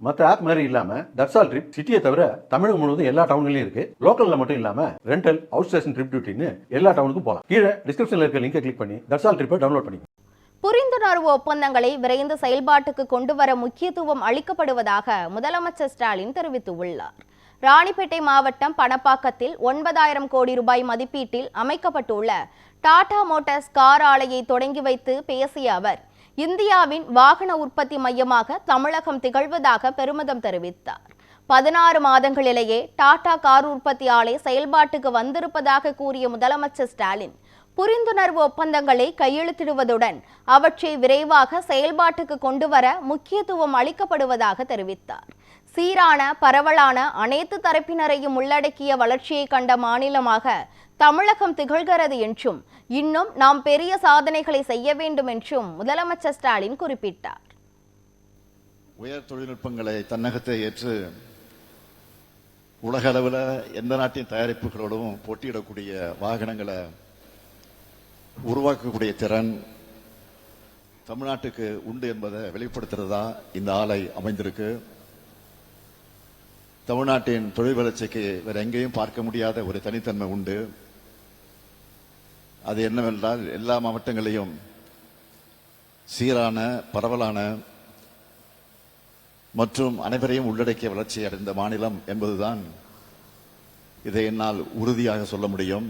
மற்ற ஆப் மாதிரி இல்லாம தட்சால் ட்ரிப் சிட்டியை தவிர தமிழகம் முழுவதும் எல்லா டவுன்லயும் இருக்கு. லோக்கல்ல மட்டும் இல்லாம ரெண்டல், அவுட் ஸ்டேஷன் ட்ரிப் டியூட்டின்னு எல்லா டவுனுக்கும் போகலாம். கீழே டிஸ்கிரிப்ஷன்ல இருக்க லிங்கை கிளிக் பண்ணி தட்சால் ட்ரிப்பை டவுன்லோட் பண்ணி. புரிந்துணர்வு ஒப்பந்தங்களை விரைந்து செயல்பாட்டுக்கு கொண்டு வர முக்கியத்துவம் அளிக்கப்படுவதாக முதலமைச்சர் ஸ்டாலின் தெரிவித்துள்ளார். ராணிப்பேட்டை மாவட்டம் பணப்பாக்கத்தில் 9,000 கோடி ரூபாய் மதிப்பீட்டில் அமைக்கப்பட்டுள்ள டாடா மோட்டார்ஸ் கார் ஆலையை தொடங்கி வைத்து பேசிய அவர், இந்தியாவின் வாகன உற்பத்தி மையமாக தமிழகம் திகழ்வதாக பெருமிதம் தெரிவித்தார். 16 மாதங்களிலேயே டாடா கார் உற்பத்தி ஆலை செயல்பாட்டுக்கு வந்திருப்பதாக கூறிய முதலமைச்சர் ஸ்டாலின், புரிந்துணர்வு ஒப்பந்தங்களை கையெழுத்திடுவதுடன் அவற்றை விரைவாக செயல்பாட்டுக்கு கொண்டு வர முக்கியத்துவம் அளிக்கப்படுவதாக தெரிவித்தார். சீரான, பரவலான அனைத்து தரப்பினரையும் உள்ளடக்கிய வளர்ச்சியை கண்ட மாநிலமாக தமிழகம் திகழ்கிறது என்றும், இன்னும் நாம் பெரிய சாதனைகளை செய்ய வேண்டும் என்றும் முதலமைச்சர் ஸ்டாலின் குறிப்பிட்டார். உயர் தொழில்நுட்பங்களை தன்னகத்தை ஏற்று உலக அளவில் எந்த நாட்டின் தயாரிப்புகளோடும் போட்டியிடக்கூடிய வாகனங்களை உருவாக்கக்கூடிய திறன் தமிழ்நாட்டுக்கு உண்டு என்பதை வெளிப்படுத்துறதா இந்த ஆலை அமைந்திருக்கு. தமிழ்நாட்டின் தொழில் வளர்ச்சிக்கு வேற எங்கேயும் பார்க்க முடியாத ஒரு தனித்தன்மை உண்டு. அது என்னவென்றால் எல்லா மாவட்டங்களையும் சீரான, பரவலான மற்றும் அனைவரையும் உள்ளடக்கிய வளர்ச்சி அடைந்த மாநிலம் என்பதுதான் இதை என்னால் உறுதியாக சொல்ல முடியும்.